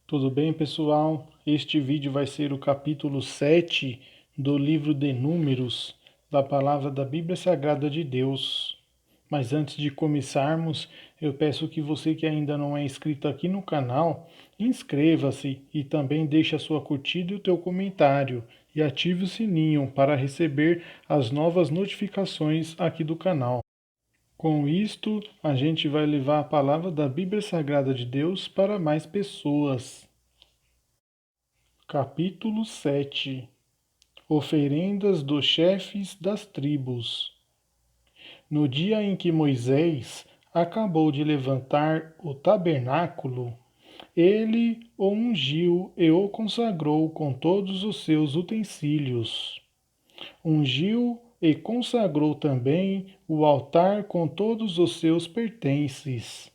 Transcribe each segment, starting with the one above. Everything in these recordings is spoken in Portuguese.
Tudo bem, pessoal? Este vídeo vai ser o capítulo 7 do livro de Números, da palavra da Bíblia Sagrada de Deus. Mas antes de começarmos, eu peço que você que ainda não é inscrito aqui no canal, inscreva-se e também deixe a sua curtida e o teu comentário e ative o sininho para receber as novas notificações aqui do canal. Com isto, a gente vai levar a palavra da Bíblia Sagrada de Deus para mais pessoas. Capítulo 7. Oferendas dos chefes das tribos. No dia em que Moisés acabou de levantar o tabernáculo, ele o ungiu e o consagrou com todos os seus utensílios. Ungiu e consagrou também o altar com todos os seus pertences.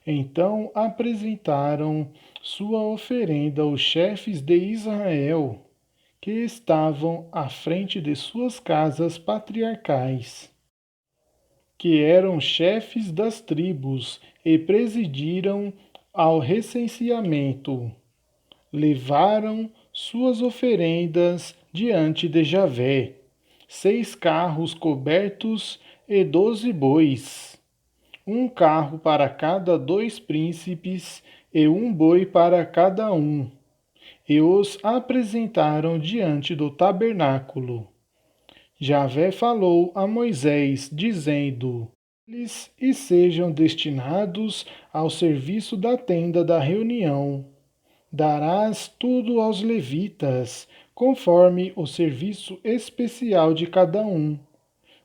Então apresentaram sua oferenda os chefes de Israel, que estavam à frente de suas casas patriarcais, que eram chefes das tribos e presidiram ao recenseamento. Levaram suas oferendas diante de Javé, 6 carros cobertos e 12 bois, um carro para cada 2 príncipes e um boi para cada um, e os apresentaram diante do tabernáculo. Javé falou a Moisés, dizendo: Eles e sejam destinados ao serviço da tenda da reunião. Darás tudo aos levitas, conforme o serviço especial de cada um.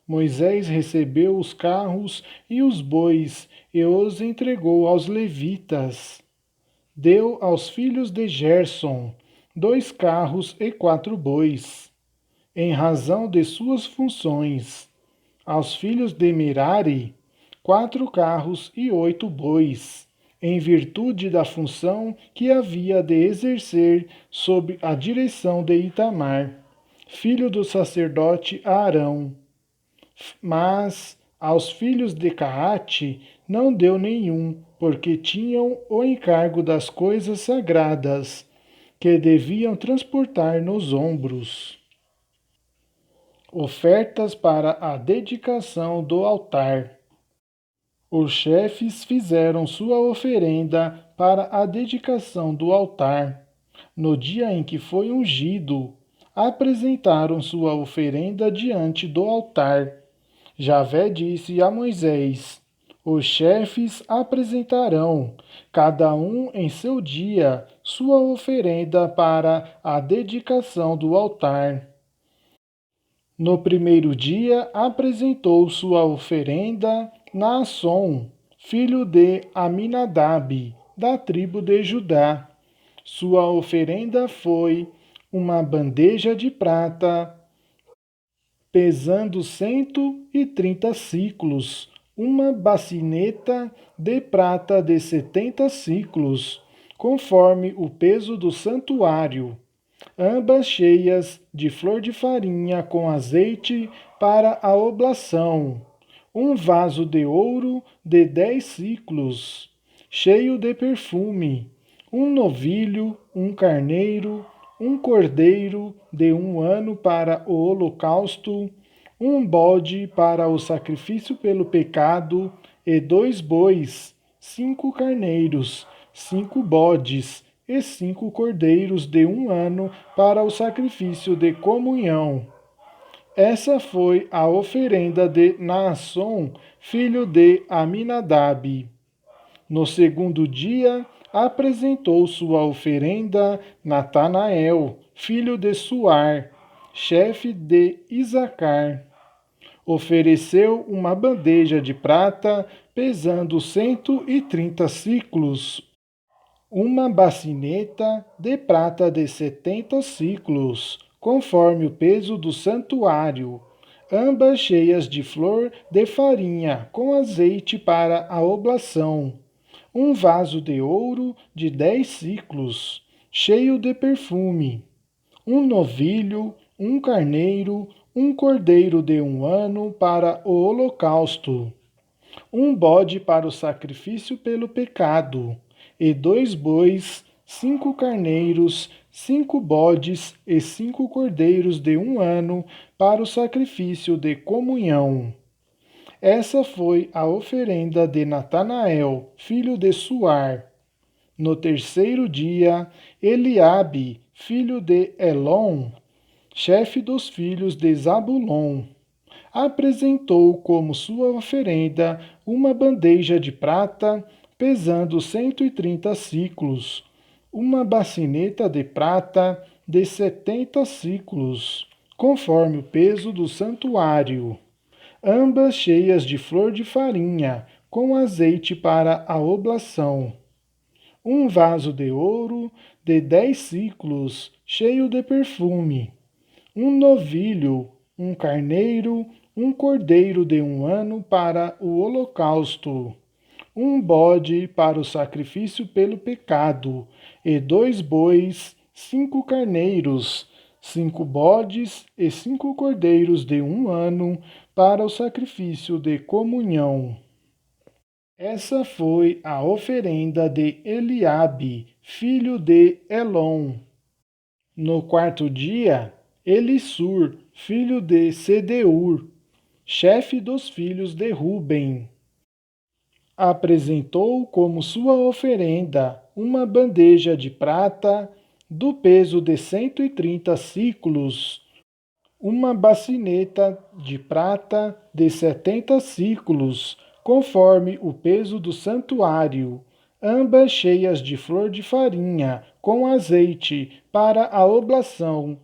Moisés recebeu os carros e os bois e os entregou aos levitas. Deu aos filhos de Gerson 2 carros e 4 bois, em razão de suas funções. Aos filhos de Merari 4 carros e 8 bois, em virtude da função que havia de exercer sob a direção de Itamar, filho do sacerdote Arão. Mas aos filhos de Caate não deu nenhum, porque tinham o encargo das coisas sagradas, que deviam transportar nos ombros. Ofertas para a dedicação do altar. Os chefes fizeram sua oferenda para a dedicação do altar. No dia em que foi ungido, apresentaram sua oferenda diante do altar. Javé disse a Moisés: Os chefes apresentarão, cada um em seu dia, sua oferenda para a dedicação do altar. No primeiro dia apresentou sua oferenda Naasson, filho de Aminadab, da tribo de Judá. Sua oferenda foi uma bandeja de prata pesando 130 siclos, uma bacineta de prata de 70 siclos, conforme o peso do santuário, ambas cheias de flor de farinha com azeite para a oblação, um vaso de ouro de 10 siclos, cheio de perfume, um novilho, um carneiro, um cordeiro de 1 ano para o holocausto, um bode para o sacrifício pelo pecado, e 2 bois, 5 carneiros, 5 bodes e 5 cordeiros de 1 ano para o sacrifício de comunhão. Essa foi a oferenda de Naasson, filho de Aminadab. No segundo dia, apresentou sua oferenda Natanael, filho de Suar, chefe de Isacar. Ofereceu uma bandeja de prata pesando 130 siclos, uma bacineta de prata de 70 siclos, conforme o peso do santuário, ambas cheias de flor de farinha com azeite para a oblação, um vaso de ouro de 10 siclos, cheio de perfume, um novilho, um carneiro, um cordeiro de 1 ano para o holocausto, um bode para o sacrifício pelo pecado, e 2 bois 5 carneiros, 5 bodes e 5 cordeiros de 1 ano para o sacrifício de comunhão. Essa foi a oferenda de Natanael, filho de Suar. No terceiro dia, Eliabe, filho de Elon, chefe dos filhos de Zabulon, apresentou como sua oferenda uma bandeja de prata pesando 130 siclos, uma bacineta de prata de 70 siclos, conforme o peso do santuário, ambas cheias de flor de farinha, com azeite para a oblação. Um vaso de ouro de 10 siclos, cheio de perfume. Um novilho, um carneiro, um cordeiro de 1 ano para o holocausto. Um bode para o sacrifício pelo pecado, e 2 bois, 5 carneiros, 5 bodes e 5 cordeiros de 1 ano para o sacrifício de comunhão. Essa foi a oferenda de Eliabe, filho de Elon. No quarto dia, Elissur, filho de Sedeur, chefe dos filhos de Ruben, apresentou como sua oferenda uma bandeja de prata do peso de 130 siclos, uma bacineta de prata de 70 siclos, conforme o peso do santuário, ambas cheias de flor de farinha, com azeite, para a oblação.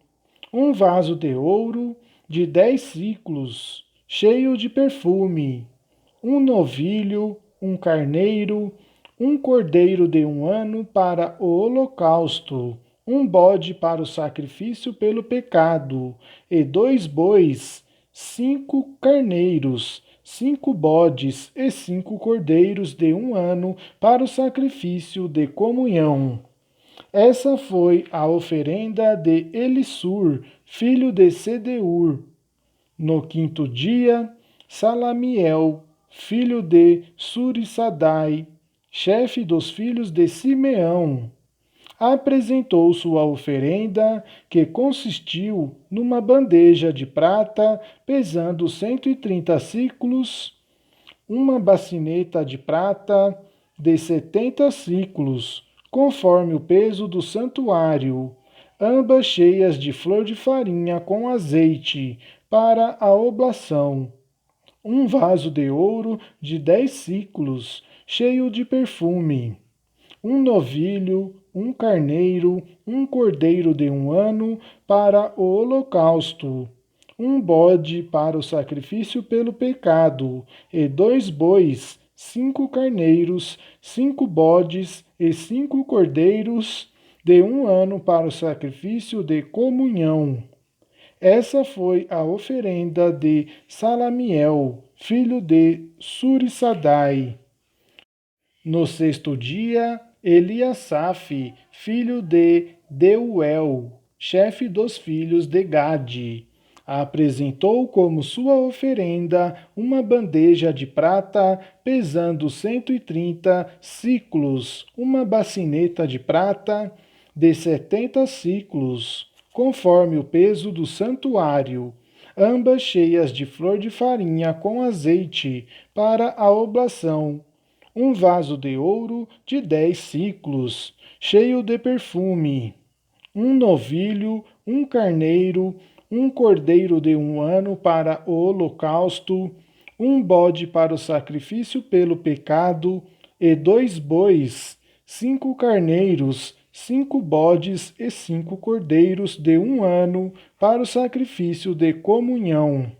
Um vaso de ouro de 10 siclos, cheio de perfume. Um novilho, um carneiro, um cordeiro de 1 ano para o holocausto, um bode para o sacrifício pelo pecado, e 2 bois, 5 carneiros, 5 bodes e 5 cordeiros de 1 ano para o sacrifício de comunhão. Essa foi a oferenda de Elissur, filho de Sedeur. No quinto dia, Salamiel, filho de Surissadai, chefe dos filhos de Simeão, apresentou sua oferenda, que consistiu numa bandeja de prata pesando 130 siclos, uma bacineta de prata de 70 siclos, conforme o peso do santuário, ambas cheias de flor de farinha com azeite, para a oblação. Um vaso de ouro de 10 siclos, cheio de perfume. Um novilho, um carneiro, um cordeiro de 1 ano para o holocausto, um bode para o sacrifício pelo pecado, e 2 bois, 5 carneiros, 5 bodes e 5 cordeiros de 1 ano para o sacrifício de comunhão. Essa foi a oferenda de Salamiel, filho de Surissadai. No sexto dia, Eliasaf, filho de Deuel, chefe dos filhos de Gade, apresentou como sua oferenda uma bandeja de prata pesando 130 siclos, uma bacineta de prata de 70 siclos, conforme o peso do santuário, ambas cheias de flor de farinha com azeite, para a oblação. Um vaso de ouro de 10 siclos, cheio de perfume. Um novilho, um carneiro, um cordeiro de 1 ano para o holocausto, um bode para o sacrifício pelo pecado, e 2 bois, 5 carneiros, 5 bodes e 5 cordeiros de 1 ano para o sacrifício de comunhão.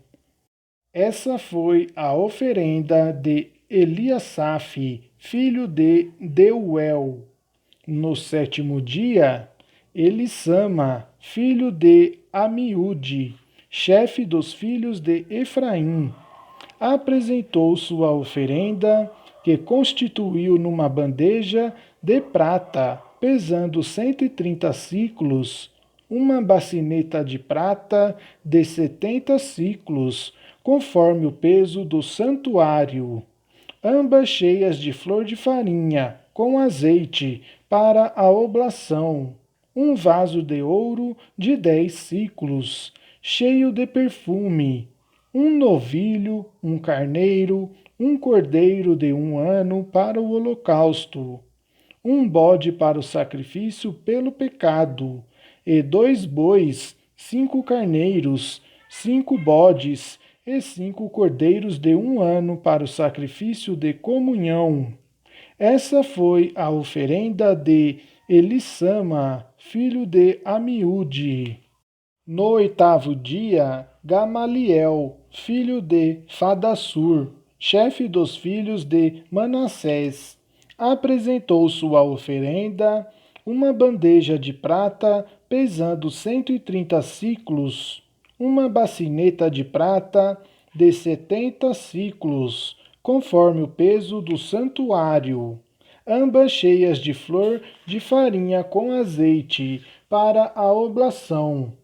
Essa foi a oferenda de Eliasaf, filho de Deuel. No sétimo dia, Elissama, filho de Amiúde, chefe dos filhos de Efraim, apresentou sua oferenda, que constituiu numa bandeja de prata, pesando 130 siclos, uma bacineta de prata de 70 siclos, conforme o peso do santuário, ambas cheias de flor de farinha, com azeite, para a oblação, um vaso de ouro de 10 siclos, cheio de perfume, um novilho, um carneiro, um cordeiro de 1 ano para o holocausto, um bode para o sacrifício pelo pecado, e 2 bois, 5 carneiros, 5 bodes e 5 cordeiros de 1 ano para o sacrifício de comunhão. Essa foi a oferenda de Elissama, filho de Amiúde. No 8º dia, Gamaliel, filho de Fadassur, chefe dos filhos de Manassés, apresentou sua oferenda, uma bandeja de prata pesando 130 siclos, uma bacineta de prata de 70 siclos, conforme o peso do santuário, ambas cheias de flor de farinha com azeite, para a oblação,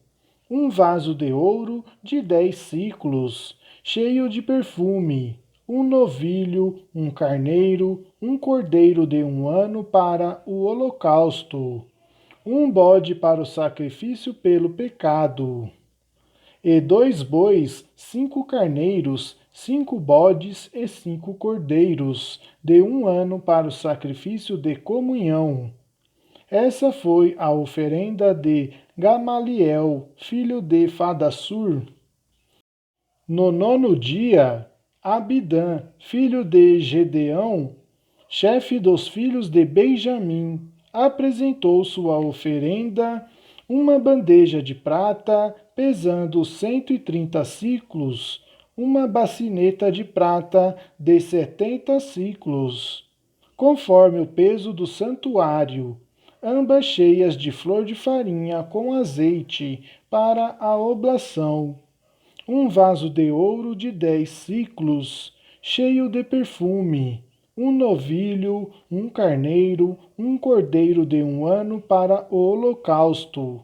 um vaso de ouro de 10 siclos, cheio de perfume, um novilho, um carneiro, um cordeiro de 1 ano para o holocausto, um bode para o sacrifício pelo pecado, e 2 bois, 5 carneiros, 5 bodes e 5 cordeiros de 1 ano para o sacrifício de comunhão. Essa foi a oferenda de Gamaliel, filho de Fadassur. No 9º dia, Abidã, filho de Gedeão, chefe dos filhos de Benjamim, apresentou sua oferenda, uma bandeja de prata pesando 130 siclos, uma bacineta de prata de 70 siclos, conforme o peso do santuário, ambas cheias de flor de farinha com azeite para a oblação, um vaso de ouro de 10 siclos, cheio de perfume, um novilho, um carneiro, um cordeiro de 1 ano para o holocausto,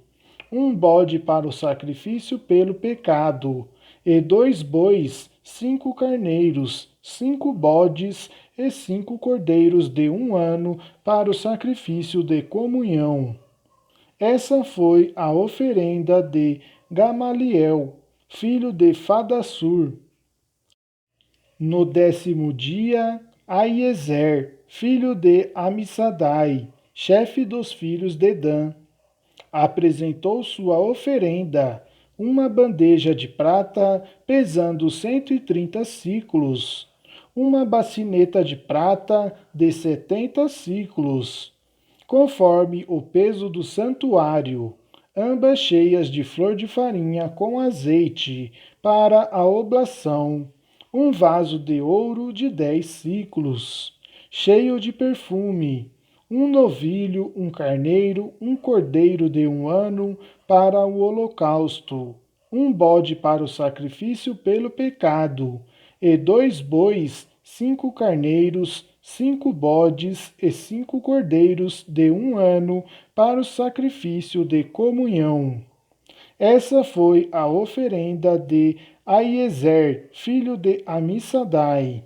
um bode para o sacrifício pelo pecado, e 2 bois, 5 carneiros, 5 bodes e 5 cordeiros de 1 ano para o sacrifício de comunhão. Essa foi a oferenda de Gamaliel, filho de Fadassur. No 10º dia, Aiezer, filho de Amissadai, chefe dos filhos de Dan, apresentou sua oferenda, uma bandeja de prata pesando 130 siclos, uma bacineta de prata de 70 siclos, conforme o peso do santuário, ambas cheias de flor de farinha com azeite, para a oblação, um vaso de ouro de 10 siclos, cheio de perfume, um novilho, um carneiro, um cordeiro de 1 ano para o holocausto, um bode para o sacrifício pelo pecado, e 2 bois, 5 carneiros, 5 bodes e 5 cordeiros de 1 ano para o sacrifício de comunhão. Essa foi a oferenda de Aiezer, filho de Amissadai.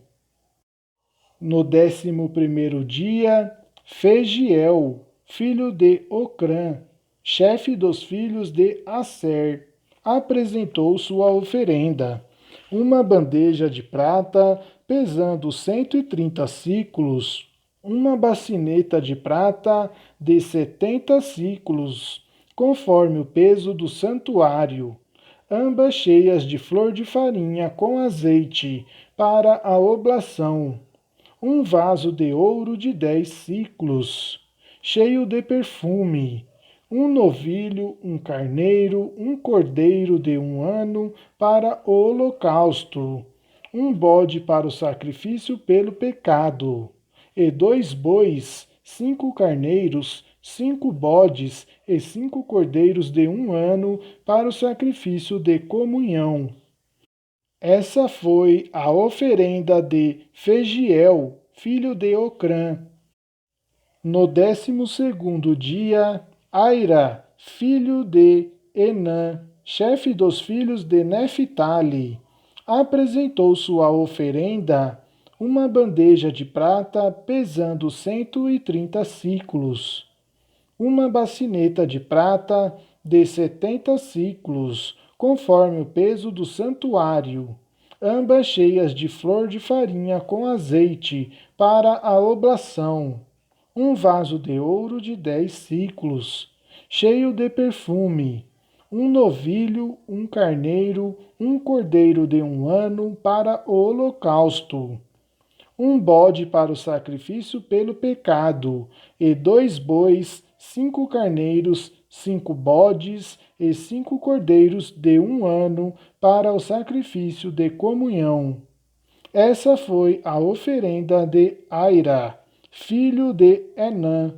No 11º dia, Fegiel, filho de Ocrã, chefe dos filhos de Asser, apresentou sua oferenda, uma bandeja de prata pesando 130 siclos, uma bacineta de prata de 70 siclos, conforme o peso do santuário, ambas cheias de flor de farinha com azeite, para a oblação, um vaso de ouro de 10 siclos, cheio de perfume, um novilho, um carneiro, um cordeiro de 1 ano para o holocausto, um bode para o sacrifício pelo pecado, e 2 bois, 5 carneiros, 5 bodes e 5 cordeiros de 1 ano para o sacrifício de comunhão. Essa foi a oferenda de Fegiel, filho de Ocrã. No 12º dia, Aira, filho de Enã, chefe dos filhos de Neftali, apresentou sua oferenda, uma bandeja de prata pesando 130 siclos, uma bacineta de prata de 70 siclos, conforme o peso do santuário, ambas cheias de flor de farinha com azeite para a oblação, um vaso de ouro de 10 siclos, cheio de perfume, um novilho, um carneiro, um cordeiro de 1 ano para o holocausto, um bode para o sacrifício pelo pecado, e 2 bois, 5 carneiros, 5 bodes e 5 cordeiros de 1 ano para o sacrifício de comunhão. Essa foi a oferenda de Aira, filho de Enã.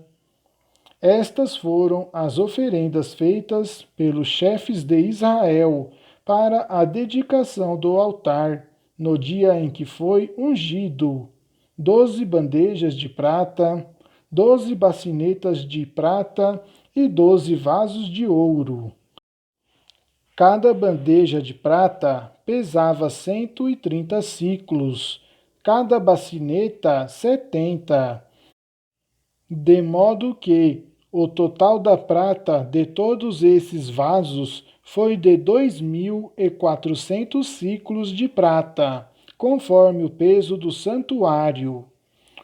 Estas foram as oferendas feitas pelos chefes de Israel para a dedicação do altar, no dia em que foi ungido: 12 bandejas de prata, 12 bacinetas de prata e 12 vasos de ouro. Cada bandeja de prata pesava 130 siclos, cada bacineta 70, de modo que o total da prata de todos esses vasos foi de 2.400 siclos de prata, conforme o peso do santuário.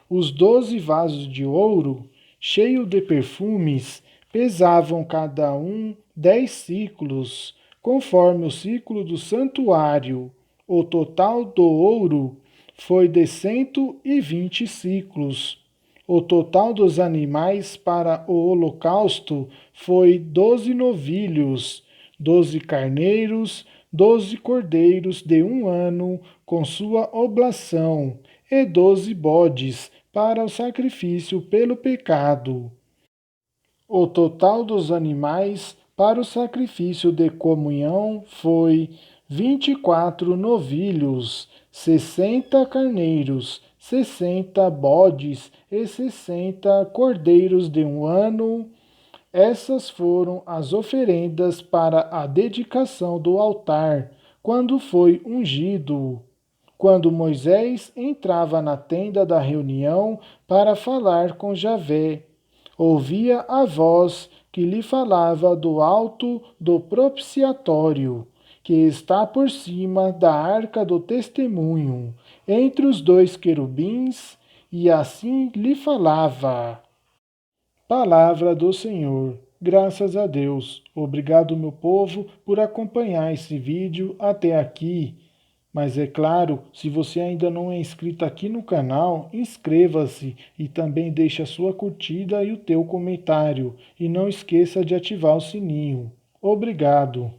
Os 12 vasos de ouro, cheios de perfumes, pesavam cada um 10 siclos, conforme o ciclo do santuário. O total do ouro foi de 120 siclos. O total dos animais para o holocausto foi 12 novilhos, 12 carneiros, 12 cordeiros de 1 ano com sua oblação, e 12 bodes para o sacrifício pelo pecado. O total dos animais para o sacrifício de comunhão foi 24 novilhos, 60 carneiros, 60 bodes e 60 cordeiros de 1 ano. Essas foram as oferendas para a dedicação do altar, quando foi ungido. Quando Moisés entrava na tenda da reunião para falar com Javé, ouvia a voz que lhe falava do alto do propiciatório, que está por cima da arca do testemunho, entre os 2 querubins, e assim lhe falava. Palavra do Senhor. Graças a Deus. Obrigado, meu povo, por acompanhar esse vídeo até aqui. Mas é claro, se você ainda não é inscrito aqui no canal, inscreva-se e também deixe a sua curtida e o teu comentário. E não esqueça de ativar o sininho. Obrigado.